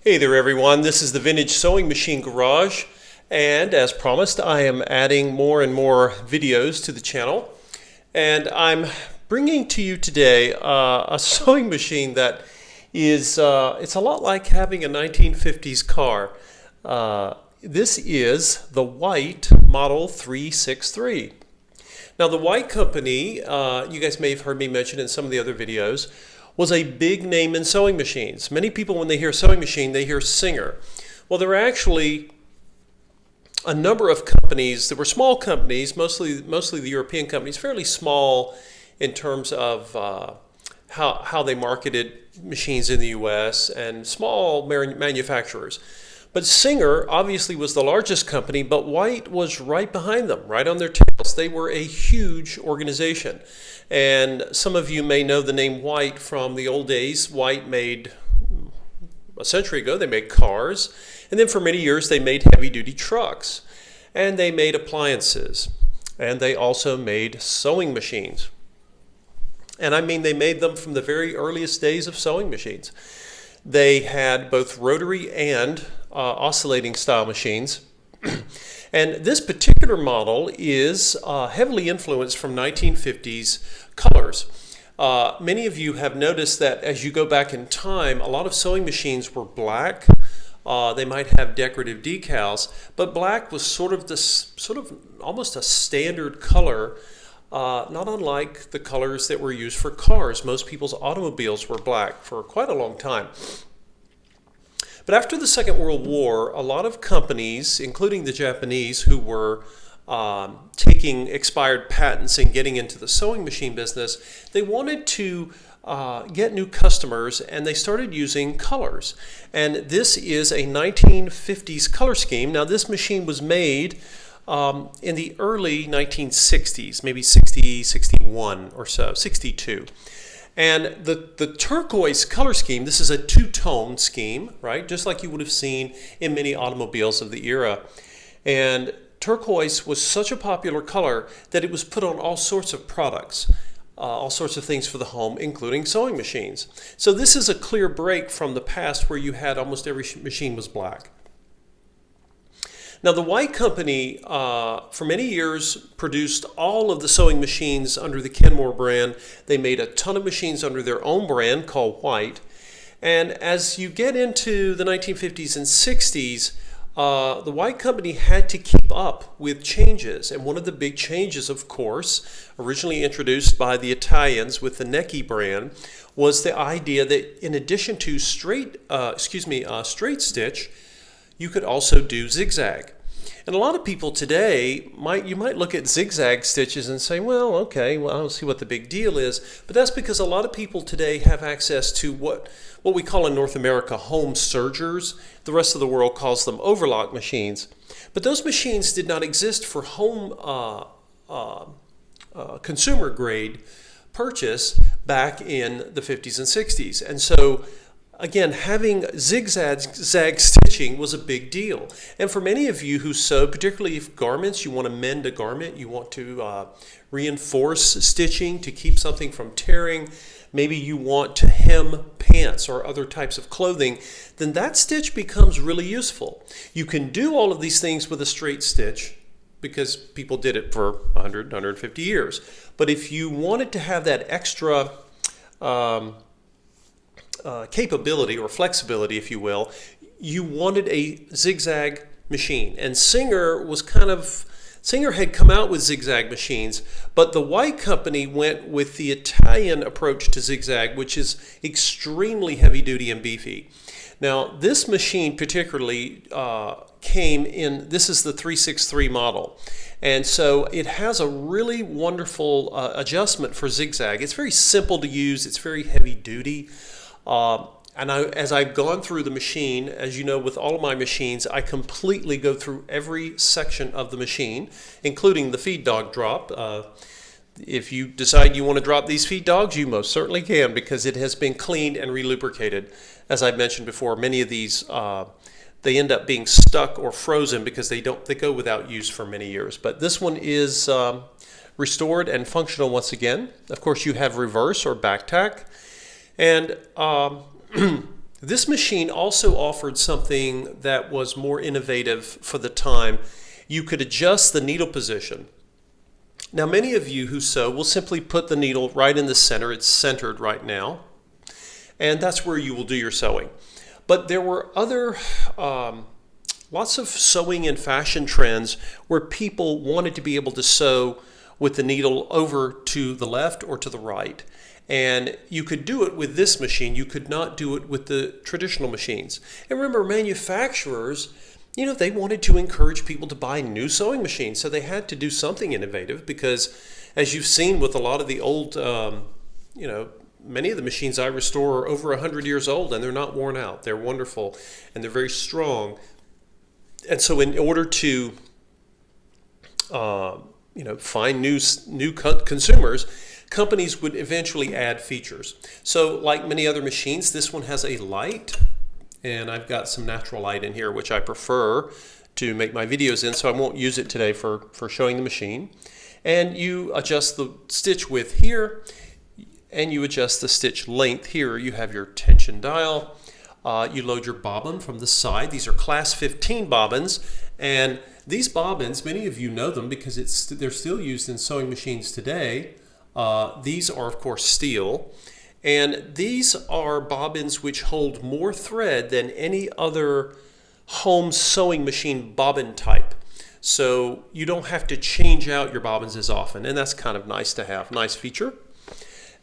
Hey there everyone, this is the Vintage Sewing Machine Garage, and as promised I am adding more and more videos to the channel, and I'm bringing to you today a sewing machine that is it's a lot like having a 1950s car. This is the White Model 363. Now the White Company, you guys may have heard me mention in some of the other videos, was a big name in sewing machines. Many people, when they hear sewing machine, they hear Singer. Well, there were actually a number of companies. There were small companies, mostly the European companies, fairly small in terms of how they marketed machines in the U.S. and small manufacturers. But Singer obviously was the largest company, but White was right behind them, right on their tails. They were a huge organization. And some of you may know the name White from the old days. White made, a century ago, they made cars. And then for many years, they made heavy-duty trucks. And they made appliances. And they also made sewing machines. And I mean, they made them from the very earliest days of sewing machines. They had both rotary and oscillating style machines. And this particular model is heavily influenced from 1950s colors. Many of you have noticed that as you go back in time, a lot of sewing machines were black. They might have decorative decals, but black was sort of almost a standard color, not unlike the colors that were used for cars. Most people's automobiles were black for quite a long time. But after the Second World War, a lot of companies, including the Japanese, who were taking expired patents and getting into the sewing machine business, they wanted to get new customers, and they started using colors. And this is a 1950s color scheme. Now, this machine was made in the early 1960s, maybe 60, 61 or so, 62. And the turquoise color scheme, this is a two-tone scheme, right? Just like you would have seen in many automobiles of the era. And turquoise was such a popular color that it was put on all sorts of products, all sorts of things for the home, including sewing machines. So this is a clear break from the past where you had almost every machine was black. Now, the White Company, for many years, produced all of the sewing machines under the Kenmore brand. They made a ton of machines under their own brand called White. And as you get into the 1950s and 60s, the White Company had to keep up with changes. And one of the big changes, of course, originally introduced by the Italians with the Necchi brand, was the idea that in addition to straight stitch, you could also do zigzag. And a lot of people today, you might look at zigzag stitches and say, well, okay, well, I don't see what the big deal is. But that's because a lot of people today have access to what we call in North America home sergers. The rest of the world calls them overlock machines. But those machines did not exist for home consumer grade purchase back in the 50s and 60s. And so again, having zigzag stitching was a big deal. And for many of you who sew, particularly if garments, you want to mend a garment, you want to reinforce stitching to keep something from tearing, maybe you want to hem pants or other types of clothing, then that stitch becomes really useful. You can do all of these things with a straight stitch because people did it for 100, 150 years. But if you wanted to have that extra capability or flexibility, if you will, you wanted a zigzag machine. And Singer had come out with zigzag machines, but the White Company went with the Italian approach to zigzag, which is extremely heavy duty and beefy. Now, this machine particularly came in, this is the 363 model. And so it has a really wonderful adjustment for zigzag. It's very simple to use. It's very heavy duty. As I've gone through the machine, as you know, with all of my machines, I completely go through every section of the machine, including the feed dog drop. If you decide you want to drop these feed dogs, you most certainly can, because it has been cleaned and relubricated. As I mentioned before, many of these, they end up being stuck or frozen because they go without use for many years. But this one is restored and functional once again. Of course, you have reverse or back tack. And This machine also offered something that was more innovative for the time. You could adjust the needle position. Now, many of you who sew will simply put the needle right in the center. It's centered right now, and that's where you will do your sewing. But there were other lots of sewing and fashion trends where people wanted to be able to sew with the needle over to the left or to the right. And you could do it with this machine. You could not do it with the traditional machines. And remember, manufacturers, they wanted to encourage people to buy new sewing machines. So they had to do something innovative because, as you've seen with a lot of the old, many of the machines I restore are over 100 years old and they're not worn out. They're wonderful and they're very strong. And so in order to find new consumers, companies would eventually add features. So like many other machines, this one has a light, and I've got some natural light in here, which I prefer to make my videos in, so I won't use it today for showing the machine. And you adjust the stitch width here, and you adjust the stitch length here. You have your tension dial. You load your bobbin from the side. These are class 15 bobbins, and these bobbins, many of you know them because they're still used in sewing machines today. These are, of course, steel, and these are bobbins which hold more thread than any other home sewing machine bobbin type. So you don't have to change out your bobbins as often, and that's kind of nice to have. Nice feature.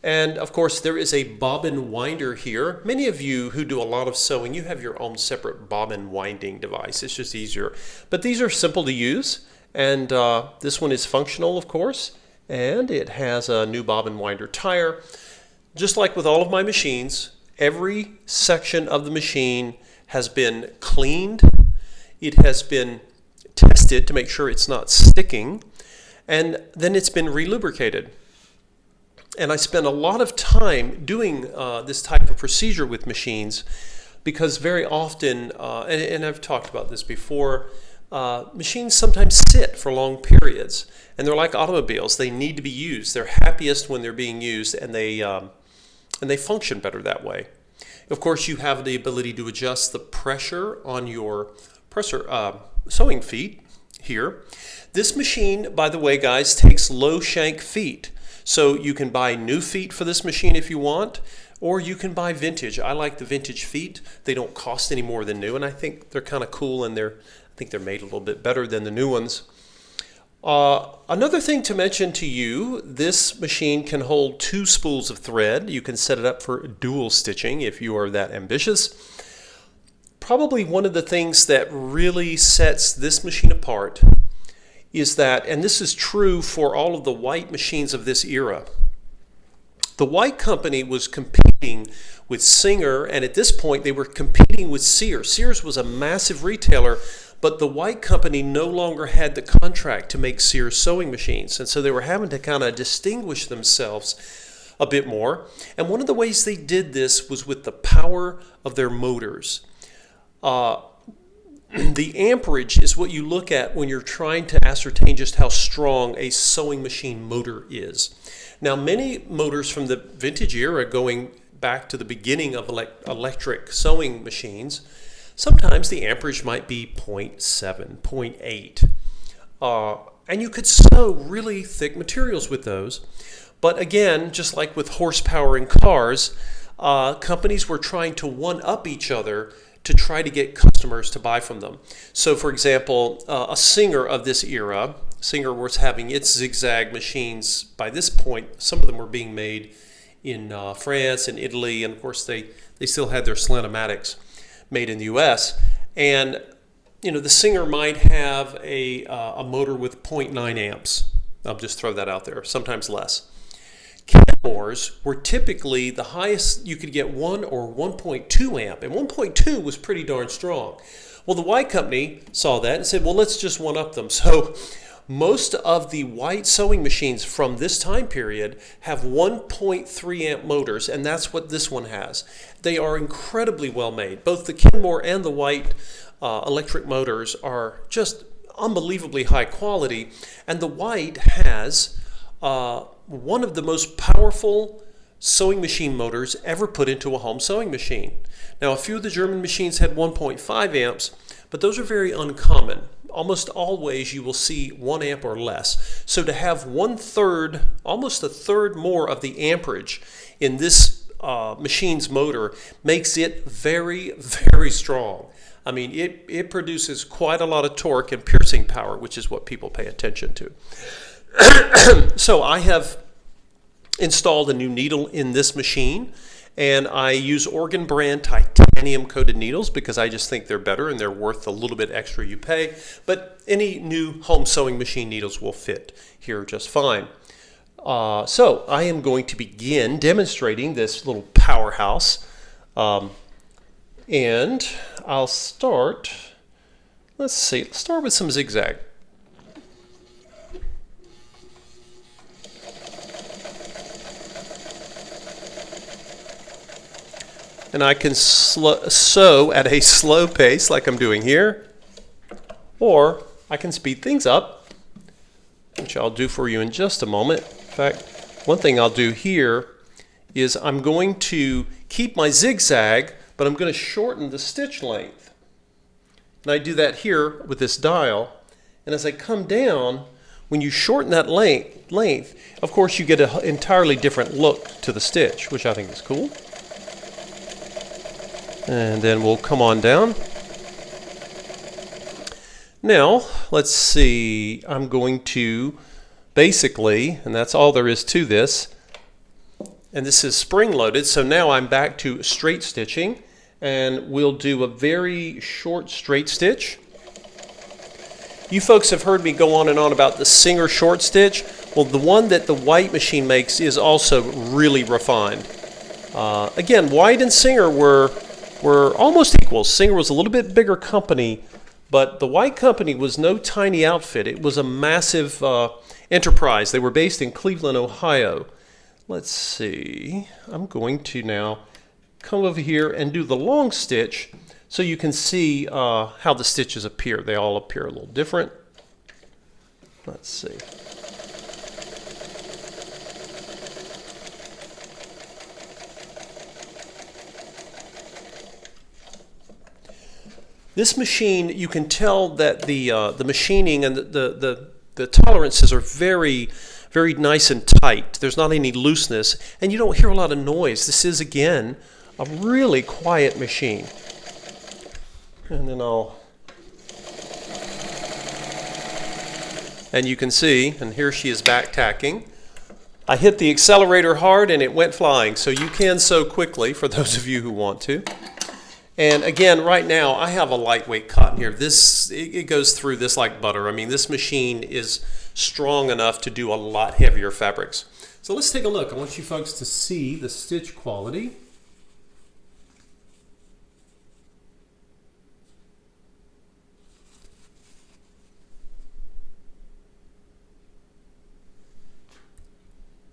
And of course, there is a bobbin winder here. Many of you who do a lot of sewing, you have your own separate bobbin winding device. It's just easier. But these are simple to use, and this one is functional, of course. And it has a new bobbin winder tire. Just like with all of my machines, every section of the machine has been cleaned. It has been tested to make sure it's not sticking, and then it's been relubricated. And I spend a lot of time doing this type of procedure with machines because very often, and I've talked about this before, machines sometimes sit for long periods, and they're like automobiles. They need to be used. They're happiest when they're being used, and they function better that way. Of course, you have the ability to adjust the pressure on your sewing feet here. This machine, by the way, guys, takes low shank feet. So you can buy new feet for this machine if you want, or you can buy vintage. I like the vintage feet. They don't cost any more than new, and I think they're kind of cool, and I think they're made a little bit better than the new ones. Another thing to mention to you, this machine can hold 2 spools of thread. You can set it up for dual stitching if you are that ambitious. Probably one of the things that really sets this machine apart is that, and this is true for all of the White machines of this era, the White company was competing with Singer, and at this point they were competing with Sears. Sears was a massive retailer, but the White company no longer had the contract to make Sears sewing machines, and so they were having to kind of distinguish themselves a bit more. And one of the ways they did this was with the power of their motors. The amperage is what you look at when you're trying to ascertain just how strong a sewing machine motor is. Now, many motors from the vintage era, going back to the beginning of electric sewing machines, sometimes the amperage might be 0.7, 0.8. And you could sew really thick materials with those. But again, just like with horsepower in cars, companies were trying to one-up each other to try to get customers to buy from them. So for example, a Singer of this era, Singer was having its zigzag machines. By this point, some of them were being made in France and Italy, and of course they still had their Slentomatics made in the US. And the Singer might have a motor with 0.9 amps. I'll just throw that out there, sometimes less. Kenmores were typically the highest you could get 1 or 1.2 amp, and 1.2 was pretty darn strong. Well, the White company saw that and said, well, let's just one-up them. So most of the White sewing machines from this time period have 1.3 amp motors, and that's what this one has. They are incredibly well made. Both the Kenmore and the White electric motors are just unbelievably high quality, and the White has one of the most powerful sewing machine motors ever put into a home sewing machine. Now, a few of the German machines had 1.5 amps, but those are very uncommon. Almost always you will see 1 amp or less. So to have 1/3, almost a third more of the amperage in this machine's motor makes it very, very strong. I mean, it produces quite a lot of torque and piercing power, which is what people pay attention to. So I have installed a new needle in this machine, and I use Organ brand titanium coated needles because I just think they're better and they're worth a little bit extra you pay. But any new home sewing machine needles will fit here just fine. So I am going to begin demonstrating this little powerhouse. And I'll start, let's start with some zigzag. And I can sew at a slow pace like I'm doing here, or I can speed things up, which I'll do for you in just a moment. In fact, one thing I'll do here is I'm going to keep my zigzag, but I'm going to shorten the stitch length. And I do that here with this dial. And as I come down, when you shorten that length, of course you get an entirely different look to the stitch, which I think is cool. And then we'll come on down. Now, let's see, I'm going to basically, and that's all there is to this, and this is spring loaded, so now I'm back to straight stitching, and we'll do a very short straight stitch. You folks have heard me go on and on about the Singer short stitch. Well, the one that the White machine makes is also really refined. Again, White and Singer were almost equal. Singer was a little bit bigger company, but the White company was no tiny outfit. It was a massive enterprise. They were based in Cleveland, Ohio. Let's see, I'm going to now come over here and do the long stitch so you can see how the stitches appear. They all appear a little different. Let's see. This machine, you can tell that the machining and the tolerances are very, very nice and tight. There's not any looseness, and you don't hear a lot of noise. This is, again, a really quiet machine. And then and you can see, and here she is back tacking. I hit the accelerator hard and it went flying, so you can sew quickly for those of you who want to. And again, right now, I have a lightweight cotton here. It goes through this like butter. I mean, this machine is strong enough to do a lot heavier fabrics. So let's take a look. I want you folks to see the stitch quality.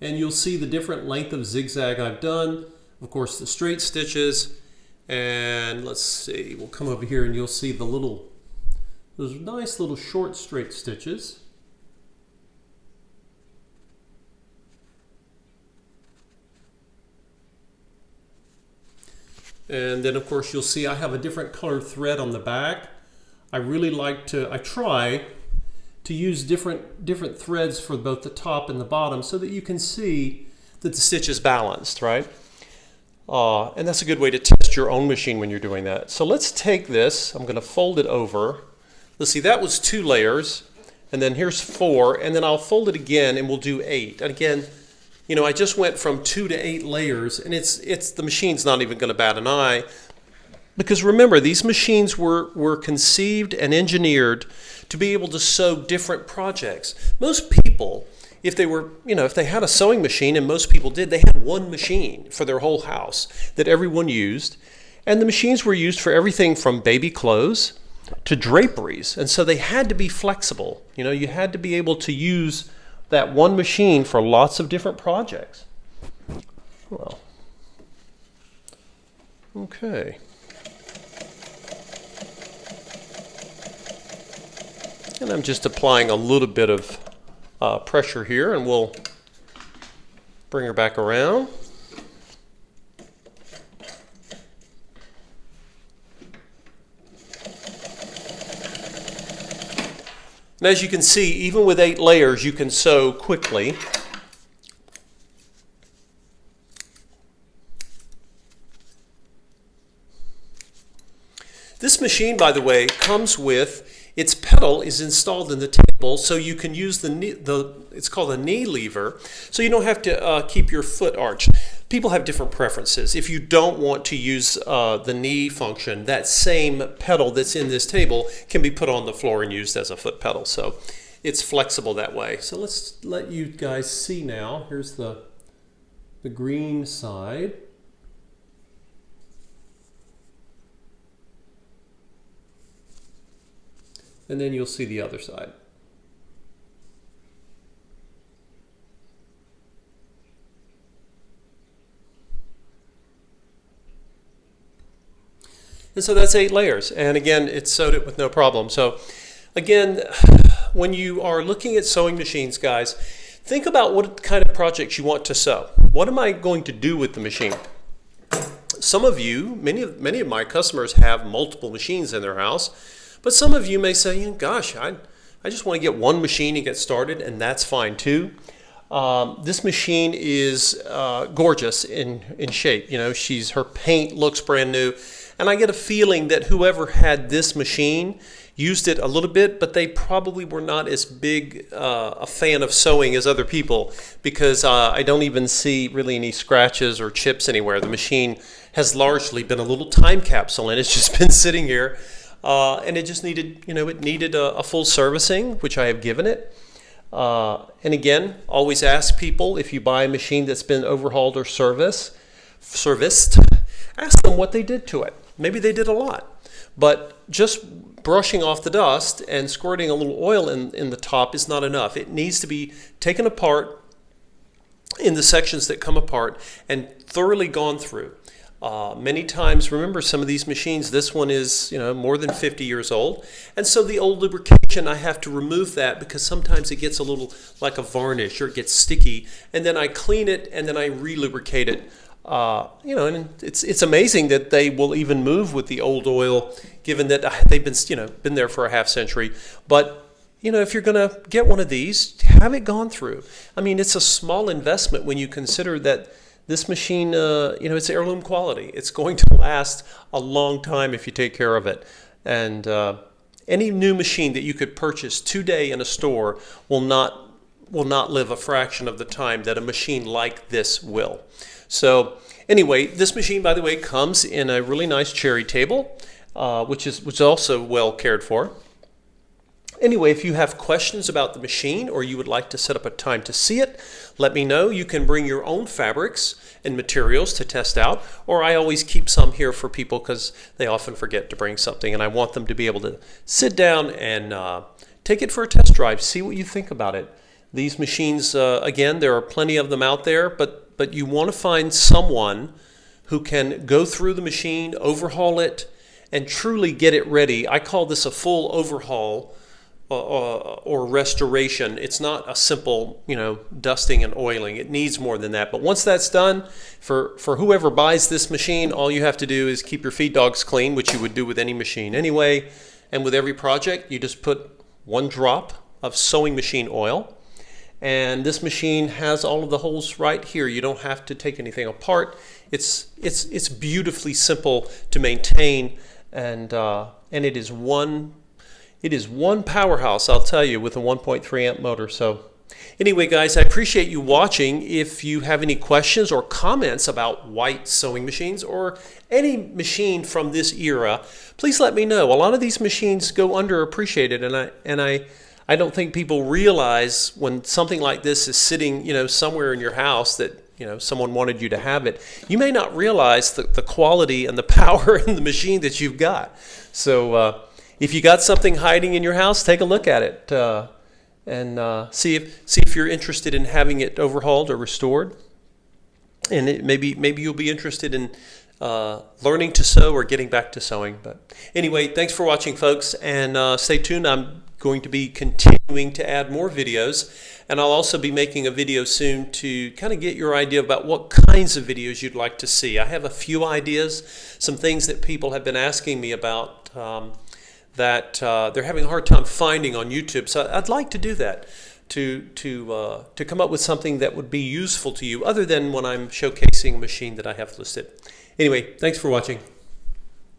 And you'll see the different length of zigzag I've done. Of course, the straight stitches. And let's see, we'll come over here and you'll see those nice little short straight stitches. And then of course you'll see I have a different colored thread on the back. I try to use different threads for both the top and the bottom so that you can see that the stitch is balanced, right? And that's a good way to test your own machine when you're doing that. So let's take this, I'm going to fold it over. Let's see, that was 2 layers, and then here's 4, and then I'll fold it again and we'll do 8. And again, you know, I just went from 2 to 8 layers, and the machine's not even going to bat an eye. Because remember, these machines were conceived and engineered to be able to sew different projects. Most people, if they had a sewing machine, and most people did, they had one machine for their whole house that everyone used. And the machines were used for everything from baby clothes to draperies. And so they had to be flexible. You know, you had to be able to use that one machine for lots of different projects. Well, okay. And I'm just applying a little bit of pressure here, and we'll bring her back around. And as you can see, even with 8 layers, you can sew quickly. This machine, by the way, comes with its pedal is installed in the table, so you can use the it's called a knee lever, so you don't have to keep your foot arched. People have different preferences. If you don't want to use the knee function, that same pedal that's in this table can be put on the floor and used as a foot pedal. So it's flexible that way. So let's let you guys see now. Here's the green side. And then you'll see the other side. And so that's 8 layers. And again, it sewed it with no problem. So again, when you are looking at sewing machines, guys, think about what kind of projects you want to sew. What am I going to do with the machine? Some of you, many of my customers have multiple machines in their house. But some of you may say, gosh, I just want to get one machine and get started, and that's fine too. This machine is gorgeous in shape. You know, her paint looks brand new. And I get a feeling that whoever had this machine used it a little bit, but they probably were not as big a fan of sewing as other people, because I don't even see really any scratches or chips anywhere. The machine has largely been a little time capsule, and it's just been sitting here. And it just needed, it needed a full servicing, which I have given it. And again, always ask people, if you buy a machine that's been overhauled or serviced, ask them what they did to it. Maybe they did a lot. But just brushing off the dust and squirting a little oil in the top is not enough. It needs to be taken apart in the sections that come apart and thoroughly gone through. Many times, remember, some of these machines, this one is more than 50 years old, and so the old lubrication, I have to remove that because sometimes it gets a little like a varnish or it gets sticky, and then I clean it and then I re-lubricate it. And it's amazing that they will even move with the old oil, given that they've been there for a half century. But if you're going to get one of these, have it gone through. I mean, it's a small investment when you consider that this machine, it's heirloom quality. It's going to last a long time if you take care of it. And any new machine that you could purchase today in a store will not live a fraction of the time that a machine like this will. So anyway, this machine, by the way, comes in a really nice cherry table, which is also well cared for. Anyway, if you have questions about the machine or you would like to set up a time to see it, let me know. You can bring your own fabrics and materials to test out, or I always keep some here for people because they often forget to bring something, and I want them to be able to sit down and take it for a test drive, see what you think about it. These machines, again, there are plenty of them out there, but you want to find someone who can go through the machine, overhaul it, and truly get it ready. I call this a full overhaul or restoration. It's not a simple, dusting and oiling. It needs more than that. But once that's done, for whoever buys this machine, all you have to do is keep your feed dogs clean, which you would do with any machine anyway. And with every project, you just put 1 drop of sewing machine oil. And this machine has all of the holes right here. You don't have to take anything apart. It's beautifully simple to maintain, and it is one powerhouse, I'll tell you, with a 1.3 amp motor. So anyway, guys, I appreciate you watching. If you have any questions or comments about white sewing machines or any machine from this era, please let me know. A lot of these machines go underappreciated, and I don't think people realize when something like this is sitting, somewhere in your house that, someone wanted you to have it. You may not realize the quality and the power in the machine that you've got. So if you got something hiding in your house, take a look at it and see if you're interested in having it overhauled or restored. And maybe you'll be interested in learning to sew or getting back to sewing. But anyway, thanks for watching, folks, and stay tuned. I'm going to be continuing to add more videos, and I'll also be making a video soon to kind of get your idea about what kinds of videos you'd like to see. I have a few ideas, some things that people have been asking me about that they're having a hard time finding on YouTube. So I'd like to do that, to come up with something that would be useful to you other than when I'm showcasing a machine that I have listed. Anyway, thanks for watching.